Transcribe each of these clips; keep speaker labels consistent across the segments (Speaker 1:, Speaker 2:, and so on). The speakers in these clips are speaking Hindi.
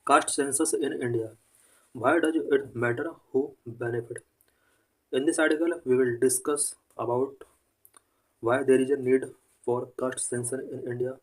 Speaker 1: Caste census in India. Why does it matter? Who benefit? In this article, we will discuss about why there is a need for caste census in India.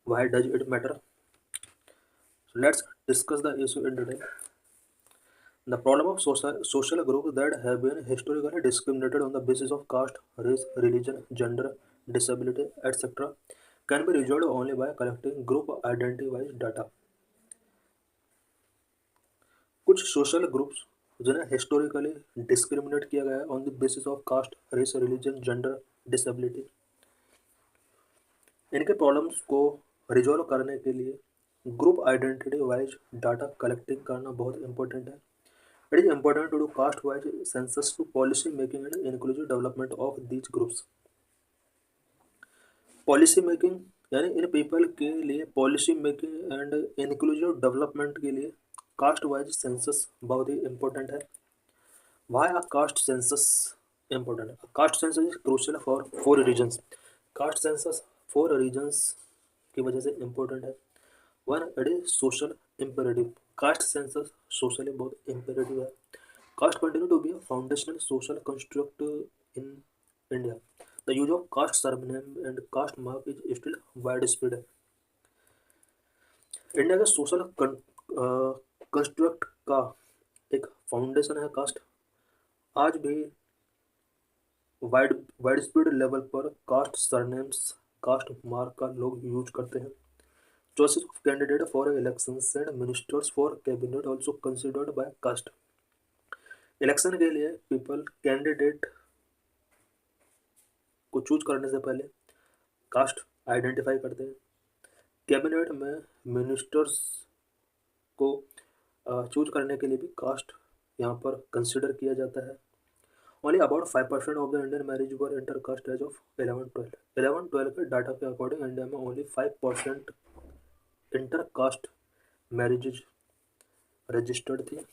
Speaker 1: Why does it matter? So let's discuss the issue in detail. The problem of social groups that have been historically discriminated on the basis of caste, race, religion, gender, disability, etc. can be resolved only by collecting group identity-wise data. कुछ सोशल ग्रुप्स जिन्हें हिस्टोरिकली डिस्क्रिमिनेट किया गया है on the basis of caste race religion gender disability, इनके प्रॉब्लम्स को रिजॉल्व करने के लिए group identity wise data collecting करना बहुत इंपॉर्टेंट है. It is important to do caste wise census to policy making and inclusive development of these groups. Policy making यानी इन पीपल के लिए policy making and inclusive development के लिए कास्ट वाइज सेंसस बहुत ही इंपॉर्टेंट है. Why a caste census important? A caste census is crucial for four reasons. Caste census four reasons की वजह से important है. One, it is social imperative. Caste census socially बहुत imperative है. Caste continue to be a foundational social construct in India. The use of caste surname and caste mark is still widespread. India के सोशल कंस्ट्रक्ट का एक फाउंडेशन है कास्ट. आज भी वाइड स्प्रेड लेवल पर कास्ट सरनेम्स कास्ट मार्क का लोग यूज करते हैं. Choices of candidate for elections and ministers for cabinet also considered by caste. Election के लिए पीपल कैंडिडेट को चूज करने से पहले कास्ट आइडेंटिफाई करते हैं. कैबिनेट में मिनिस्टर्स को चूज करने के लिए भी कास्ट यहाँ पर कंसिडर किया जाता है. Only about 5% of the Indian marriage were intercaste as of 11-12. 11-12 के डाटा के अकॉर्डिंग इंडिया में ओनली 5% इंटरकास्ट मैरिजेज रजिस्टर्ड थी.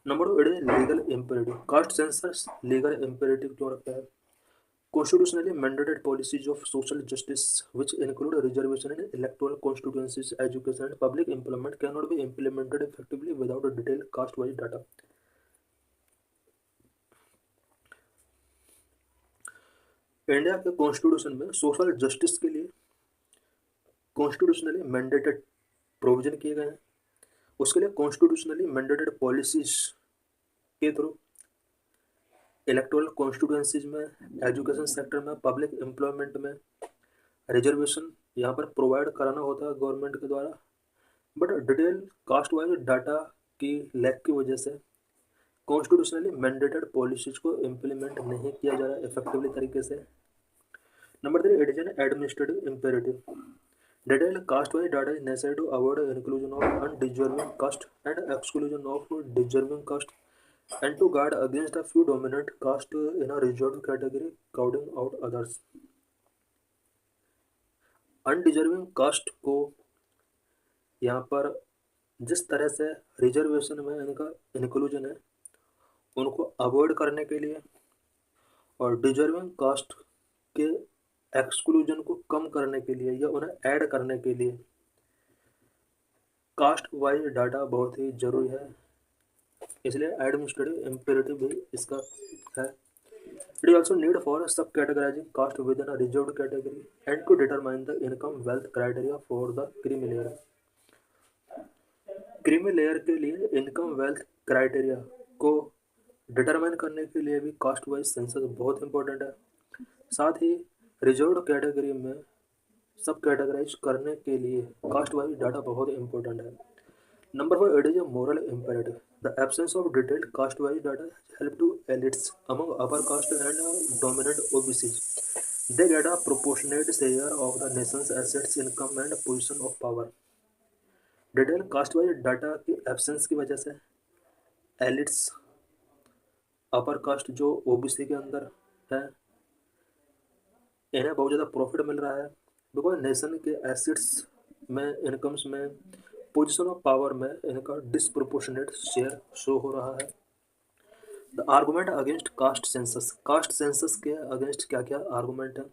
Speaker 1: Number 2, it is legal imperative. Caste census legal imperative क्यों रखता है? Constitutionally mandated policies of social justice, which include reservation in electoral constituencies, education, and public employment, cannot be implemented effectively without a detailed caste-wise data. India के कॉन्स्टिट्यूशन में सोशल जस्टिस के लिए कॉन्स्टिट्यूशनली मैंडेटेड प्रोविजन किए गए हैं. उसके लिए कॉन्स्टिट्यूशनली मैंडेटेड पॉलिसीज के थ्रू इलेक्टोरल कॉन्स्टिट्यूएंसीज में, एजुकेशन सेक्टर में, पब्लिक एम्प्लॉयमेंट में रिजर्वेशन यहाँ पर प्रोवाइड कराना होता है गवर्नमेंट के द्वारा. But detail cast wise data की लैक की वजह से कॉन्स्टिट्यूशनली मैंडेटेड पॉलिसीज को इम्प्लीमेंट नहीं किया जा रहा इफेक्टिवली तरीके से. Number 3, it is an administrative imperative. Detailed caste-wise data is necessary to avoid inclusion of undeserving caste and exclusion of deserving caste, and to guard against a few dominant caste in a reserved category crowding out others. Undeserving caste को यहाँ पर जिस तरह से रिजर्वेशन में इनका इंक्लूजन है उनको अवॉइड करने के लिए और डिजर्विंग कास्ट के एक्सक्लूजन को कम करने के लिए या उन्हें ऐड करने के लिए कास्ट वाइज डाटा बहुत ही जरूरी है. इसलिए एडमिनिस्ट्रेटिव इम्पेरेटिव भी इसका है. It is also need for sub categorizing caste within a reserved category and to determine the income wealth criteria for the creamy layer. Creamy layer के लिए इनकम वेल्थ क्राइटेरिया को डिटरमाइन करने के लिए भी कास्ट वाइज सेंसस बहुत इंपॉर्टेंट है. साथ ही रिजर्व्ड कैटेगरी में सब कैटेगराइज करने के लिए कास्ट वाइज डाटा बहुत इंपॉर्टेंट है. Number 4, it is a moral imperative. The absence of detailed caste-wise data help to elites among upper caste and dominant OBCs. They get a proportionate share of the nation's assets, income and position of power. Detailed caste-wise data की absence की वजह से elites अपर कास्ट जो OBC के अंदर है इन्हें बहुत ज़्यादा प्रॉफिट मिल रहा है बिकॉज नेशन के एसेट्स में, इनकम्स में, पोजीशन ऑफ पावर में इनका डिसप्रोपोर्शनेट शेयर शो हो रहा है. The argument against caste census के अगेंस्ट क्या क्या आर्गूमेंट है?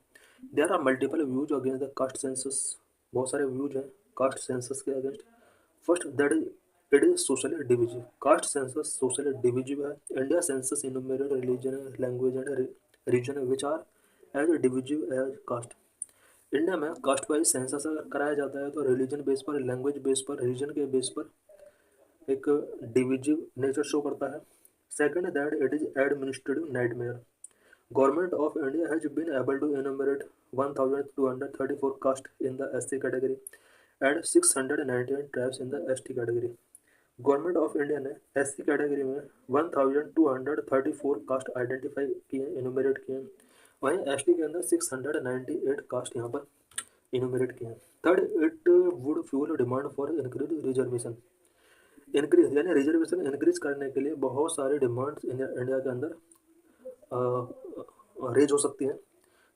Speaker 1: There are multiple views against the caste census. बहुत सारे व्यूज हैं कास्ट सेंसस के against. First that is it is socially divisive, caste census socially divisive है। India census enumerate religion language and region which are as divisive as caste. India में कास्ट वाइज सेंसस अगर कराया जाता है तो रिलीजन बेस पर, लैंग्वेज बेस पर, रीजन के बेस पर एक डिविजिव नेचर शो करता है। Second that it is administrative nightmare. Government of India has been able to enumerate 1234 caste in the SC category and 698 tribes in the ST category. Government of India ने एससी कैटेगरी में 1234 कास्ट आइडेंटिफाई किए, इनुमरेट किए। वहीं एसटी के अंदर 698 कास्ट यहाँ पर इनुमरेट किए हैं। Third, it would fuel demand for increase reservation. Increase यानी रिजर्वेशन इंक्रीज करने के लिए बहुत सारे डिमांड्स इंडिया के अंदर रेज हो सकती हैं।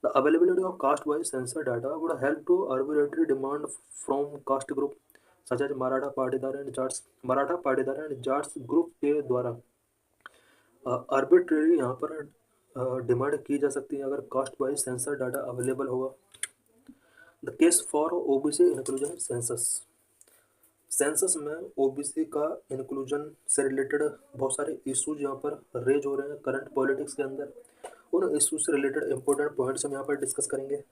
Speaker 1: The availability of caste wise census data would help to arbitrary demand from caste group such as Maratha Patidar and Jats. Maratha Patidar and Jats group के द्वारा आर्बिट्रेरी यहाँ पर डिमांड की जा सकती है अगर caste wise census data available होगा। The case for OBC inclusion census. Census में ओबीसी का इंक्लूजन से रिलेटेड बहुत सारे इश्यूज यहाँ पर रेज हो रहे हैं करंट पॉलिटिक्स के अंदर। उन इश्यूज से रिलेटेड इंपॉर्टेंट पॉइंट्स हम यहाँ पर डिस्कस करेंगे।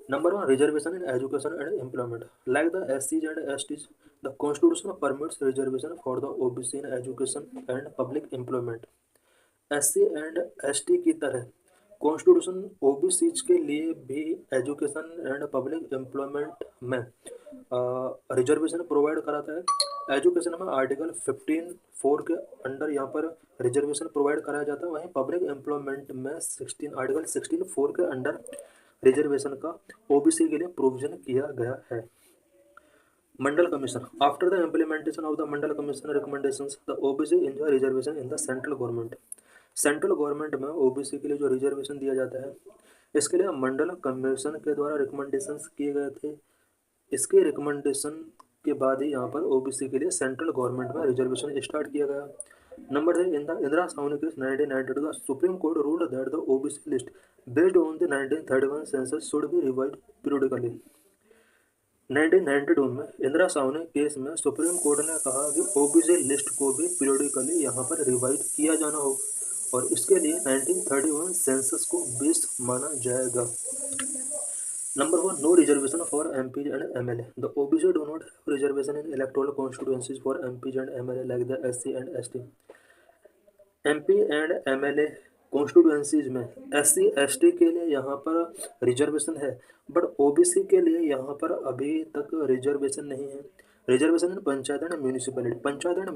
Speaker 1: Number 1, reservation in education and employment. Like the एससीज and STs, the constitution permits reservation for the OBC in education and public employment. SC and ST की तरह कॉन्स्टिट्यूशन ओबीसीज के लिए भी एजुकेशन एंड पब्लिक एम्प्लॉयमेंट में रिजर्वेशन प्रोवाइड कराता है। एजुकेशन में आर्टिकल 15(4) के अंडर यहाँ पर रिजर्वेशन प्रोवाइड कराया जाता है। वहीं पब्लिक एम्प्लॉयमेंट में आर्टिकल 16(4) के अंडर रिजर्वेशन का ओबीसी के लिए प्रोविजन किया गया है। Mandal commission. After the implementation of the Mandal commission recommendations, the OBC enjoy reservation in the central government. Central government में ओबीसी के लिए जो रिजर्वेशन दिया जाता है, इसके लिए मंडल कमीशन के द्वारा रिकमेंडेशंस किए गए थे। इसके रिकमेंडेशन के बाद ही यहाँ पर ओबीसी के लिए सेंट्रल गवर्नमेंट में रिजर्वेशन स्टार्ट किया गया। Number 3, in the Indira Sawhney case 1992, the Supreme Court ruled that the OBC list based on the 1931 census should be revised periodically. 1992 में इंदिरा सावनी केस में सुप्रीम कोर्ट ने कहा कि ओबीसी लिस्ट को भी पीरियडिकली यहाँ पर रिवाइज किया जाना होगा और इसके लिए 1931 सेंसस को बेस्ड माना जाएगा। Number 1, no reservation for MPs and MLA. The OBC do not have reservation in electoral constituencies for MPs and MLA like the SC and ST. MP and MLA constituencies में SC ST के लिए यहाँ पर रिजर्वेशन है, बट OBC के लिए यहाँ पर अभी तक रिजर्वेशन नहीं है। Reservation in panchayat and municipality. Panchayat and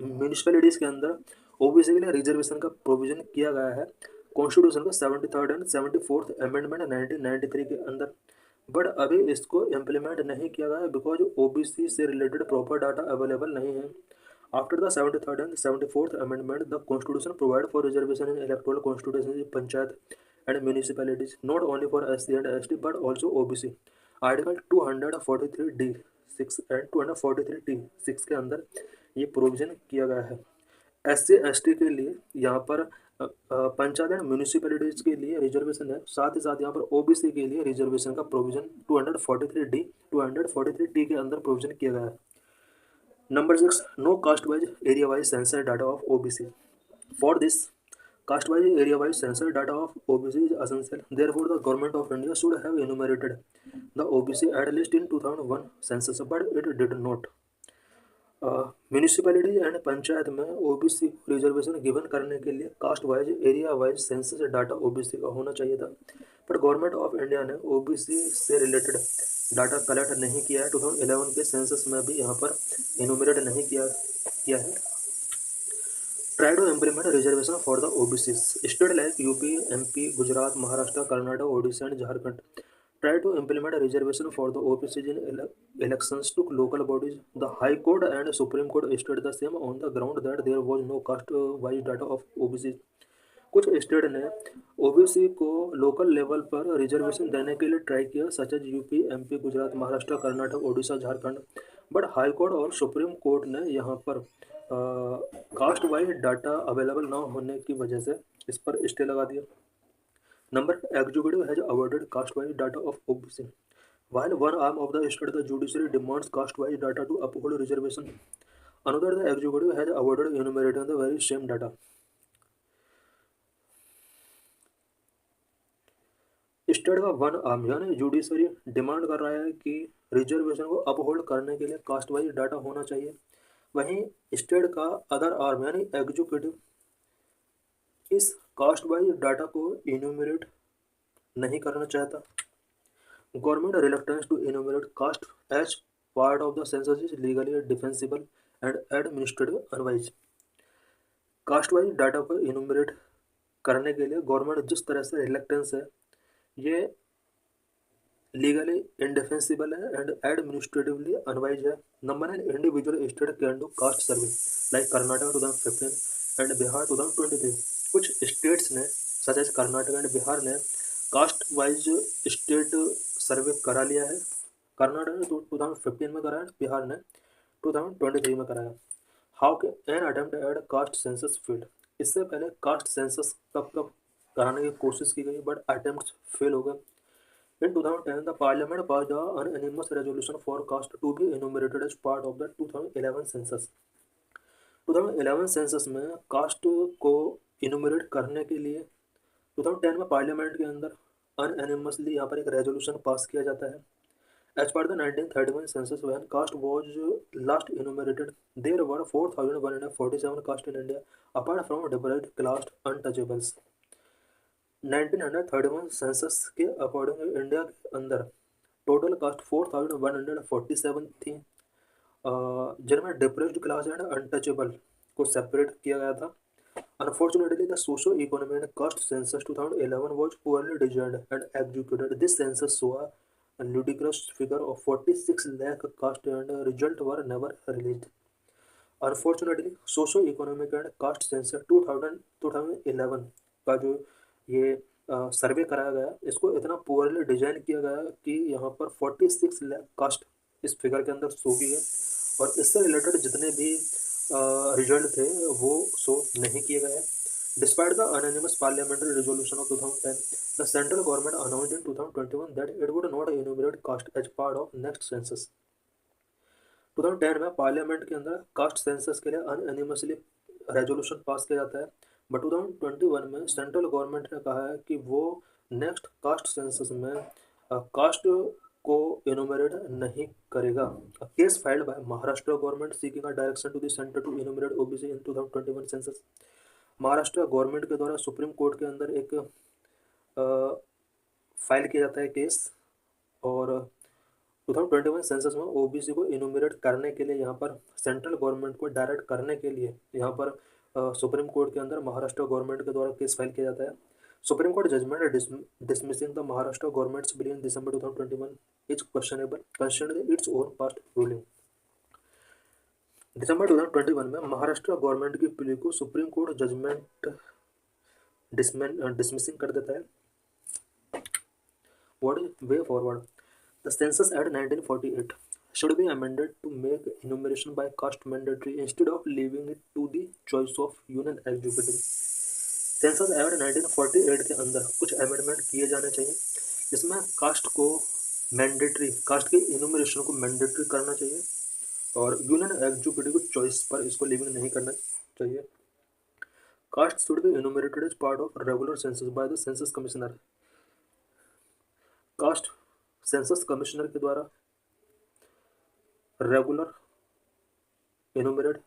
Speaker 1: municipalities के अंदर OBC के लिए रिजर्वेशन का प्रोविजन किया गया है कॉन्स्टिट्यूशन का 73rd एंड 74th अमेंडमेंट 1993 के अंदर, बट अभी इसको इम्प्लीमेंट नहीं किया गया बिकॉज ओबीसी से रिलेटेड प्रॉपर डाटा अवेलेबल नहीं है। After the 73rd and 74th amendment, the constitution provide for reservation in electoral constituency panchayat and municipalities not only for SC and ST but also OBC। Article 243D(6) and 243D(6) के अंदर ये प्रोविजन किया गया है। SC ST के लिए यहाँ पर पंचायत एंड म्यूनिसिपैलिटीज के लिए रिजर्वेशन है, साथ ही साथ यहाँ पर OBC के लिए रिजर्वेशन का प्रोविजन 243D के अंदर प्रोविजन किया गया है। Number 6, no caste wise area wise census data of OBC। For this caste wise area wise census data of OBC is essential, therefore the government of India should have enumerated the OBC at least in 2001 census but it did not. Municipality and panchayat में OBC को रिजर्वेशन गिवन करने के लिए caste wise area wise census data OBC का होना चाहिए था, बट गवर्नमेंट ऑफ इंडिया ने OBC से रिलेटेड डाटा कलेक्ट नहीं किया है। 2011 के सेंसस में भी यहाँ पर इनुमरेट नहीं किया है। Try to implement reservation for the OBC। State like UP, MP, Gujarat, Maharashtra, Karnataka, Odisha and Jharkhand try to implement a reservation for the OBCs in elections to local bodies. The High Court and Supreme Court stated the same on the ground that there was no caste-wise data of OBC. कुछ स्टेट ने OBC को लोकल लेवल पर रिजर्वेशन देने के लिए ट्राई किया, such as UP, MP, Gujarat, Maharashtra, Karnataka, Odisha, Jharkhand, but high court और सुप्रीम कोर्ट ने यहाँ पर कास्ट वाइज डाटा अवेलेबल ना होने की वजह से इस पर स्टे लगा दिया। Number, executive has awarded caste-wise data of OBC. While one arm of the state, the judiciary, demands caste-wise data to uphold reservation, another, the executive, has avoided enumerating the very same data. State का वन आर्म यानी जुडिशरी डिमांड कर रहा है कि रिजर्वेशन को अपहोल्ड करने के लिए कास्ट वाइज डाटा होना चाहिए, वहीं स्टेट का अदर आर्म यानी एग्जीक्यूटिव इस कास्ट वाइज डाटा को इन्यूमरेट नहीं करना चाहता. Government reluctance to enumerate caste as part of the census is legally defensible and administrative unwise. Caste wise data को इन्यूमरेट करने के लिए गवर्नमेंट जिस तरह से रिलक्टेंस है, ये लीगली इंडिफेंसिबल है एंड एडमिनिस्ट्रेटिवली अनवाइज है. Number 9, individual state can do caste survey like Karnataka 2015 and Bihar 2023. कुछ स्टेट्स ने such as Karnataka and Bihar ने कास्ट वाइज स्टेट सर्वे करा लिया है. कर्नाटक ने 2015 में कराया, बिहार ने 2023 में कराया. हाउ के an attempt at caste census failed. इससे पहले कास्ट सेंसस कब कराने की कोशिश की गई बट अटेम्प्ट फेल हो गए. In 2010, the Parliament passed a unanimous resolution for caste to be enumerated as part of the 2011 census. 2011 census में कास्ट को इनुमरेट करने के लिए 2010 में पार्लियामेंट के अंदर अनएनिमसली यहाँ पर एक रेजोल्यूशन पास किया जाता है. As per the 1931 census when caste was last enumerated there were 4147 caste in India apart from deprived class untouchables. 1931 census के अकॉर्डिंग इंडिया के अंदर टोटल कास्ट 4147 थी, जिनमें डिप्रेस्ड क्लास एंड अनटचेबल को सेपरेट किया गया था. Unfortunately the socio economy and caste census 2011 was poorly designed and executed. This census saw a ludicrous figure of 46 lakh caste and result were never released. Unfortunately socio economic and caste census 2011 का जो ये सर्वे कराया गया, इसको इतना पुअरली डिजाइन किया गया कि यहाँ पर 46 लाख कास्ट इस फिगर के अंदर शो की है और इससे रिलेटेड जितने भी रिजल्ट थे वो शो नहीं किए गए. Despite the anonymous parliamentary resolution of 2010, the central government announced in 2021 that it would not enumerate caste as part of next census. 2010 में पार्लियामेंट के अंदर कास्ट सेंसस के लिए अनएनिमसली रेजोल्यूशन पास किया जाता है, बट 2021 में सेंट्रल गवर्नमेंट ने कहा है कि वो नेक्स्ट कास्ट सेंसस में कास्ट को इनुमरेट नहीं करेगा. Case filed by Maharashtra government seeking a direction to the centre to enumerate OBC in 2021 census. Maharashtra government के द्वारा सुप्रीम कोर्ट के अंदर एक फाइल किया जाता है केस, और 2021 सेंसस में ओबीसी को इनुमरेट करने के लिए यहाँ पर सेंट्रल गवर्नमेंट को डायरेक्ट करने के लिए यहाँ पर सुप्रीम कोर्ट के अंदर महाराष्ट्र गवर्नमेंट के द्वारा केस फाइल किया जाता है. Supreme court judgement dismissing the Maharashtra government's bill in December 2021 is questionable considering its own past ruling. दिसंबर 2021 में महाराष्ट्र गवर्नमेंट की प्ली को सुप्रीम कोर्ट जजमेंट डिसमिसिंग कर देता है. What is way forward? The census act 1948 should be amended to make enumeration by caste mandatory instead of leaving it to the choice of union executive. Census act 1948 के अंदर कुछ अमेंडमेंट किए जाने चाहिए जिसमें कास्ट को मैंडेटरी, कास्ट के इनुमरेशन को मैंडेटरी करना चाहिए और यूनियन एग्जीक्यूटिव को चॉइस पर इसको लिविंग नहीं करना चाहिए. Caste should be enumerated as part of regular census by the census commissioner. Caste census commissioner के द्वारा रेगुलर इनुमरेट